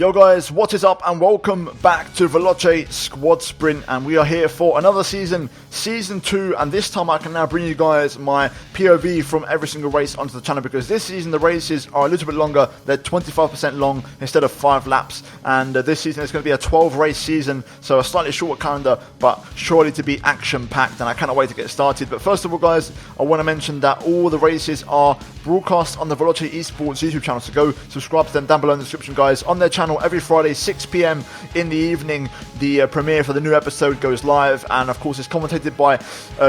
Yo guys, what is up and welcome back to Veloce Squadsprint, and we are here for another season, Season 2, and this time I can now bring you guys my POV from every single race onto the channel, because this season the races are a little bit longer. They're 25% long instead of 5 laps, and this season is going to be a 12 race season, so a slightly shorter calendar, but surely to be action packed, and I cannot wait to get started. But first of all guys, I want to mention that all the races are broadcast on the Veloce Esports YouTube channel, so go subscribe to them down below in the description guys. On their channel every Friday 6 PM in the evening, the premiere for the new episode goes live, and of course it's commentated by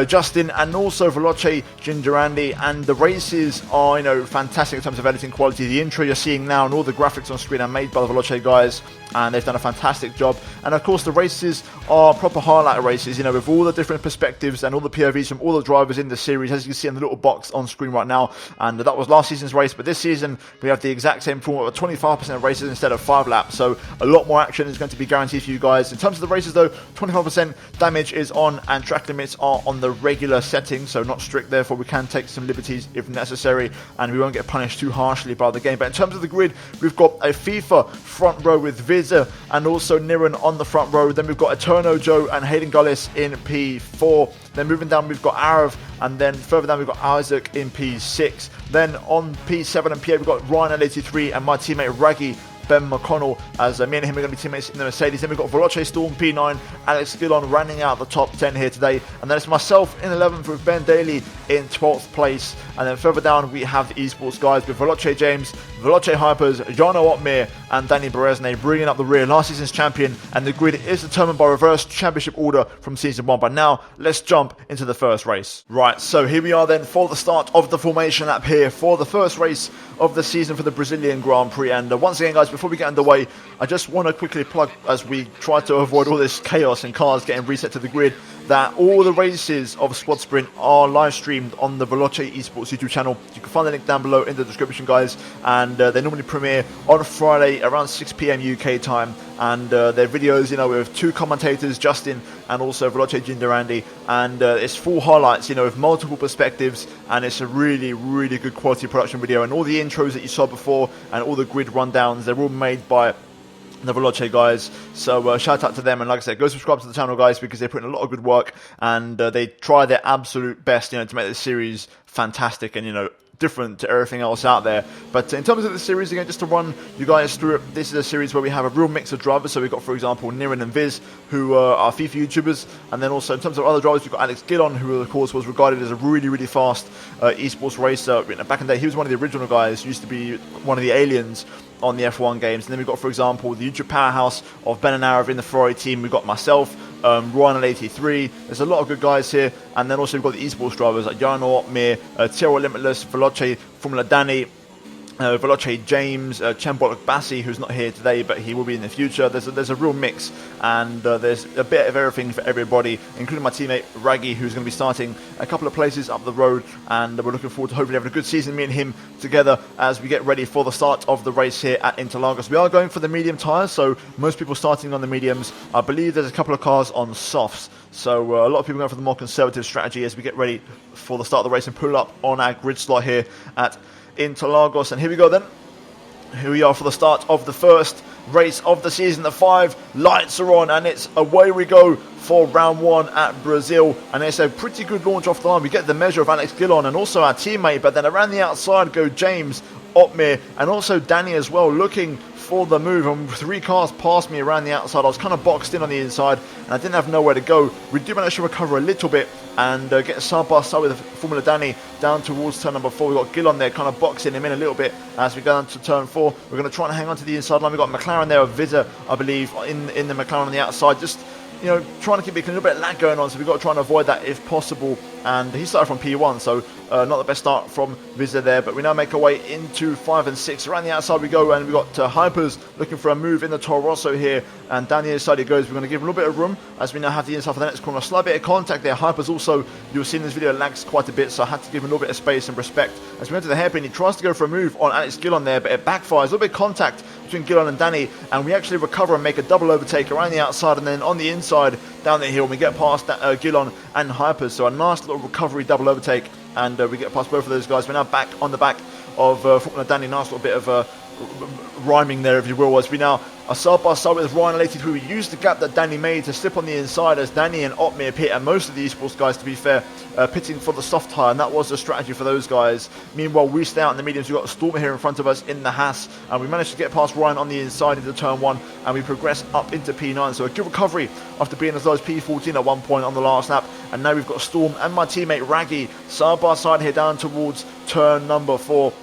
Justin and also Veloce Gingerandi, and the races are, you know, fantastic in terms of editing quality. The intro you're seeing now and all the graphics on screen are made by the Veloce guys, and they've done a fantastic job. And of course the races are proper highlight races, you know, with all the different perspectives and all the POVs from all the drivers in the series, as you can see in the little box on screen right now. And that was last season's race, but this season we have the exact same format of 25% of races instead of 5 laps, so a lot more action is going to be guaranteed for you guys. In terms of the races though, 25% damage is on and track limits are on the regular setting, so not strict, therefore we can take some liberties if necessary and we won't get punished too harshly by the game. But in terms of the grid, we've got a FIFA front row with Vizza and also Niren on the front row. Then we've got Eterno Joe and Hayden Gullis in P4. Then moving down we've got Arav, and then further down we've got Isaac in P6. Then on P7 and P8 we've got Ryan L83 and my teammate Raggy Ben McConnell, as me and him are going to be teammates in the Mercedes. Then we've got Veloce Storm P9, Alex Gillon rounding out the top 10 here today. And then it's myself in 11th with Ben Daly in 12th place. And then further down we have the Esports guys with Veloce James, Veloce Hypers, Jarno Otmir and Danny Berezne bringing up the rear, last season's champion. And the grid is determined by reverse championship order from Season 1. But now let's jump into the first race. Right, so here we are then for the start of the formation lap here for the first race of the season for the Brazilian Grand Prix. And once again guys, before we get underway, I just want to quickly plug, as we try to avoid all this chaos and cars getting reset to the grid, that all the races of Squadsprint are live streamed on the Veloce Esports YouTube channel. You can find the link down below in the description guys, and they normally premiere on Friday around 6 PM UK time, and their videos, you know, with 2 commentators, Justin and also Veloce Ginderandi, and it's full highlights, you know, with multiple perspectives, and it's a really good quality production video. And all the intros that you saw before and all the grid rundowns, they're all made by the Veloce guys, so shout out to them. And like I said, go subscribe to the channel guys, because they put in a lot of good work, and they try their absolute best, you know, to make this series fantastic and, you know, different to everything else out there. But in terms of the series, again, just to run you guys through it, this is a series where we have a real mix of drivers. So we've got, for example, Niren and Viz, who are FIFA YouTubers, and then also in terms of other drivers, we've got Alex Gillon, who of course was regarded as a really fast esports racer. You know, back in the day, he was one of the original guys, used to be one of the aliens on the F1 games. And then we've got, for example, the YouTube powerhouse of Ben and Arav in the Ferrari team. We've got myself, Ryan L83. There's a lot of good guys here. And then also we've got the esports drivers like Jarno Otmir, Tiro Limitless, Veloce Formula Danny, Veloce James, Chembok Bassi, who's not here today, but he will be in the future. There's a real mix, and there's a bit of everything for everybody, including my teammate Raggy, who's going to be starting a couple of places up the road, and we're looking forward to hopefully having a good season, me and him together, as we get ready for the start of the race here at Interlagos. We are going for the medium tyres, so most people starting on the mediums. I believe there's a couple of cars on softs, so a lot of people going for the more conservative strategy as we get ready for the start of the race and pull up on our grid slot here at Interlagos. And here we go then. Here we are for the start of the first race of the season. The 5 lights are on, and it's away we go for round 1 at Brazil. And it's a pretty good launch off the line. We get the measure of Alex Gillon and also our teammate, but then around the outside go James, Otmir and also Danny as well, looking for the move. And 3 cars passed me around the outside. I was kind of boxed in on the inside and I didn't have nowhere to go. We do manage to recover a little bit and get side by side with Formula Danny down towards turn number 4. We've got Gillon there kind of boxing him in a little bit as we go down to turn 4. We're going to try and hang on to the inside line. We've got McLaren there, Vizza, I believe, in the McLaren on the outside, just, you know, trying to keep a little bit of lag going on, so we've got to try and avoid that if possible. And he started from P1, so not the best start from Vizza there, but we now make our way into 5 and 6. Around the outside we go, and we've got Hypers looking for a move in the Toro Rosso here, and down the inside he goes. We're going to give him a little bit of room as we now have the inside for the next corner. A slight bit of contact there. Hypers also, you'll see in this video, lags quite a bit, so I had to give him a little bit of space and respect. As we enter the hairpin, he tries to go for a move on Alex Gillon there, but it backfires. A little bit of contact between Gillon and Danny, and we actually recover and make a double overtake around the outside, and then on the inside down the hill we get past Gillon and Hypers. So a nice little recovery double overtake, and we get past both of those guys. We're now back on the back of Formula Danny. Nice little bit of rhyming there, if you will, as we now are side by side with Ryan and 83. We used the gap that Danny made to slip on the inside as Danny and Otmir pit, and most of the Esports guys, to be fair, pitting for the soft tyre, and that was the strategy for those guys. Meanwhile, we stay out in the mediums. We've got Stormer here in front of us in the Haas, and we managed to get past Ryan on the inside into turn 1, and we progress up into P9. So a good recovery after being as low as P14 at one point on the last lap, and now we've got Storm and my teammate Raggy side by side here down towards turn number 4.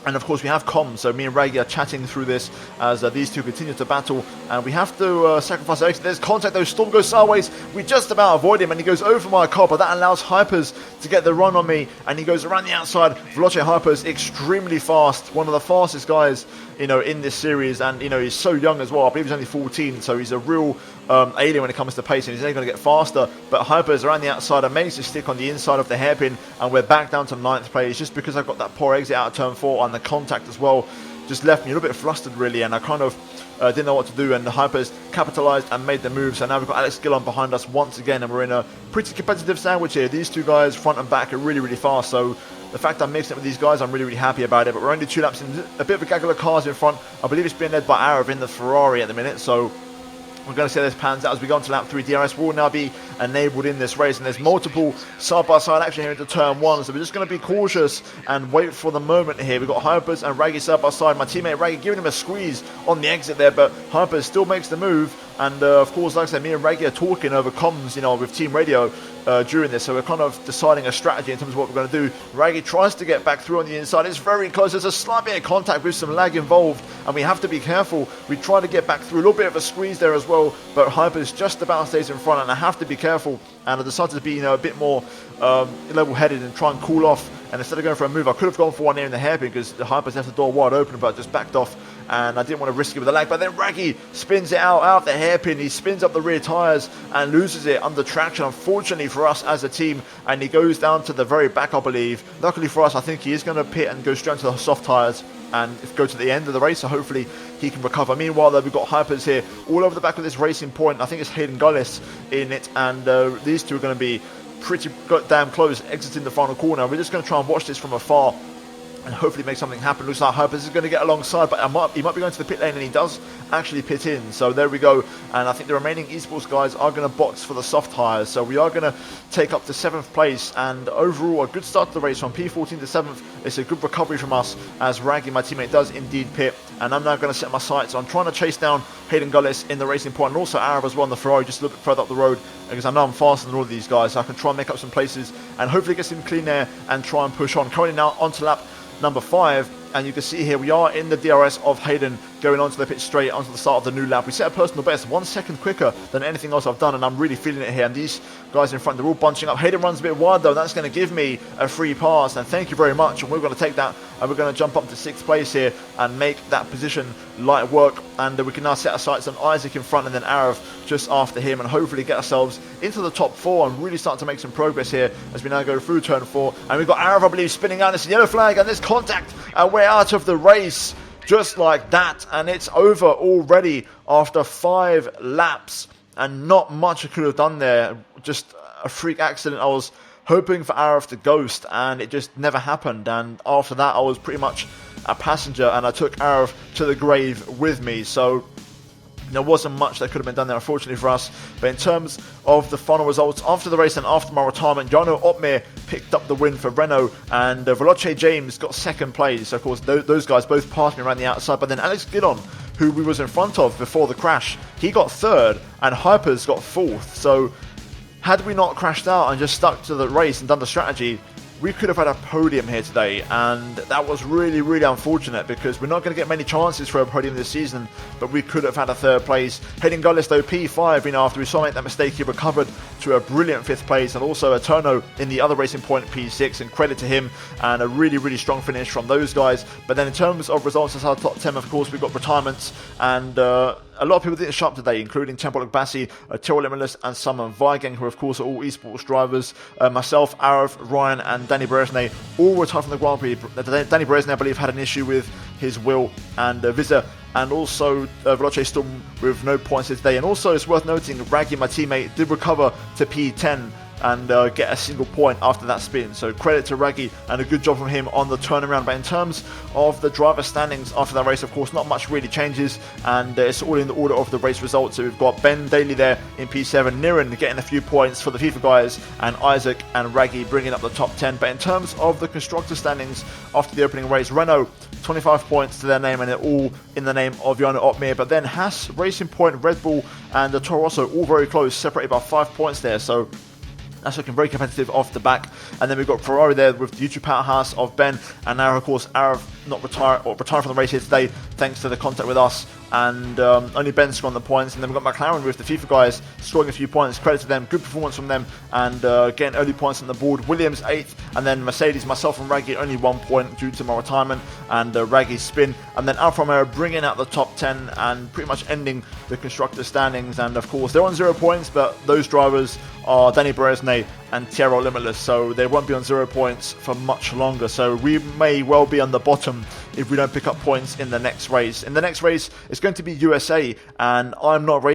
And of course we have comms, so me and Raggy are chatting through this as these two continue to battle, and we have to sacrifice our exit. There's contact though, Storm goes sideways, we just about avoid him, and he goes over my car, but that allows Hypers to get the run on me, and he goes around the outside. Veloce Hypers, extremely fast, one of the fastest guys, you know, in this series, and you know, he's so young as well. I believe he's only 14, so he's a real alien when it comes to pace, and he's only going to get faster. But Hypers around the outside and managed to stick on the inside of the hairpin, and we're back down to 9th place just because I got that poor exit out of turn 4, and the contact as well just left me a little bit flustered really, and I kind of didn't know what to do, and the Hypers capitalised and made the move. So now we've got Alex Gillon behind us once again, and we're in a pretty competitive sandwich here. These two guys front and back are really, really fast, so the fact I'm mixing it with these guys, I'm really, really happy about it. But we're only 2 laps in, a bit of a gaggle of cars in front. I believe it's being led by Arav in the Ferrari at the minute, so we're going to see how this pans out as we go on to lap 3. DRS will now be enabled in this race, and there's multiple side-by-side action here into turn 1, so we're just going to be cautious and wait for the moment here. We've got Hypers and Raggy side-by-side. My teammate Raggy giving him a squeeze on the exit there, but Hypers still makes the move. And of course, like I said, me and Raggy are talking over comms, you know, with team radio during this, so we're kind of deciding a strategy in terms of what we're going to do. Raggy tries to get back through on the inside. It's very close. There's a slight bit of contact with some lag involved, and we have to be careful. We try to get back through, a little bit of a squeeze there as well, but Hypers just about stays in front, and I have to be careful. And I decided to be, you know, a bit more level-headed and try and cool off. And instead of going for a move, I could have gone for one here in the hairpin because the Hypers left the door wide open, but I just backed off, and I didn't want to risk it with the lag. But then Raggy spins it out of the hairpin. He spins up the rear tyres and loses it under traction, unfortunately for us as a team, and he goes down to the very back, I believe. Luckily for us, I think he is going to pit and go straight into the soft tyres and go to the end of the race, so hopefully he can recover. Meanwhile though, we've got Hypers here all over the back of this racing point. I think it's Hayden Gullis in it, and these two are going to be pretty damn close exiting the final corner. We're just going to try and watch this from afar and hopefully make something happen. Looks like Hypers is going to get alongside, but he might be going to the pit lane, and he does actually pit in. So there we go, and I think the remaining Esports guys are going to box for the soft tyres. So we are going to take up to 7th place, and overall a good start to the race from P14 to 7th. It's a good recovery from us as Raggy, my teammate, does indeed pit, and I'm now going to set my sights on trying to chase down Hayden Gullis in the racing point, and also Arav as well on the Ferrari, just a little bit further up the road, because I know I'm faster than all of these guys, so I can try and make up some places and hopefully get some clean air and try and push on. Currently now onto lap number 5, and you can see here we are in the DRS of Hayden going onto the pit straight onto the start of the new lap. We set a personal best 1 second quicker than anything else I've done, and I'm really feeling it here. And these guys in front, they're all bunching up. Hayden runs a bit wide though, and that's going to give me a free pass, and thank you very much. And we're going to take that, and we're going to jump up to 6th place here and make that position light work. And we can now set our sights on Isaac in front, and then Arav just after him, and hopefully get ourselves into the top 4 and really start to make some progress here as we now go through turn 4. And we've got Arav, I believe, spinning out. This yellow flag, and there's contact, and we're out of the race just like that, and it's over already after 5 laps, and not much I could have done there. Just a freak accident. I was hoping for Arav to ghost, and it just never happened, and after that I was pretty much a passenger, and I took Arav to the grave with me. So there wasn't much that could have been done there, unfortunately for us. But in terms of the final results, after the race and after my retirement, Jarno Otmir picked up the win for Renault, and Veloce James got 2nd place. Of course, those guys both passed me around the outside, but then Alex Gillon, who we was in front of before the crash, he got 3rd, and Hypers got 4th. So had we not crashed out and just stuck to the race and done the strategy, we could have had a podium here today, and that was really, really unfortunate because we're not going to get many chances for a podium this season, but we could have had a 3rd place. Hayden Gullis though, P5, you know, after we saw him make that mistake, he recovered to a brilliant 5th place, and also a Turno in the other racing point, P6, and credit to him, and a really, really strong finish from those guys. But then in terms of results as our top 10, of course, we've got retirements, and a lot of people didn't show up today, including Temple Bassi, Tyrrell Limitless, and Simon Vigang, who of course are all esports drivers. Myself, Arav, Ryan, and Danny Beresnay all retired from the Grand Prix. Danny Beresnay, I believe, had an issue with his will, and Visa, and also Veloce Storm with no points today. And also, it's worth noting, Raggy, my teammate, did recover to P10 and get a single point after that spin. So credit to Raggy and a good job from him on the turnaround. But in terms of the driver standings after that race, of course, not much really changes, and it's all in the order of the race results. So we've got Ben Daly there in P7, Niren getting a few points for the FIFA guys, and Isaac and Raggy bringing up the top 10. But in terms of the constructor standings after the opening race, Renault 25 points to their name, and they're all in the name of Jarno Opmeer. But then Haas, Racing Point, Red Bull and the Toro Rosso all very close, separated by 5 points there. So that's looking very competitive off the back. And then we've got Ferrari there with the YouTube powerhouse of Ben, and now of course Arav not retiring from the race here today thanks to the contact with us, and only Ben scoring the points. And then we've got McLaren with the FIFA guys scoring a few points. Credit to them, good performance from them, and getting early points on the board. Williams 8th, and then Mercedes, myself and Raggy only 1 point due to my retirement and Raggy's spin. And then Alfa Romeo bringing out the top 10 and pretty much ending the constructor standings. And of course they're on 0 points, but those drivers are Danny Beresne and Thierry Limitless, so they won't be on 0 points for much longer. So we may well be on the bottom if we don't pick up points in the next race. In the next race, it's going to be USA, and I'm not racing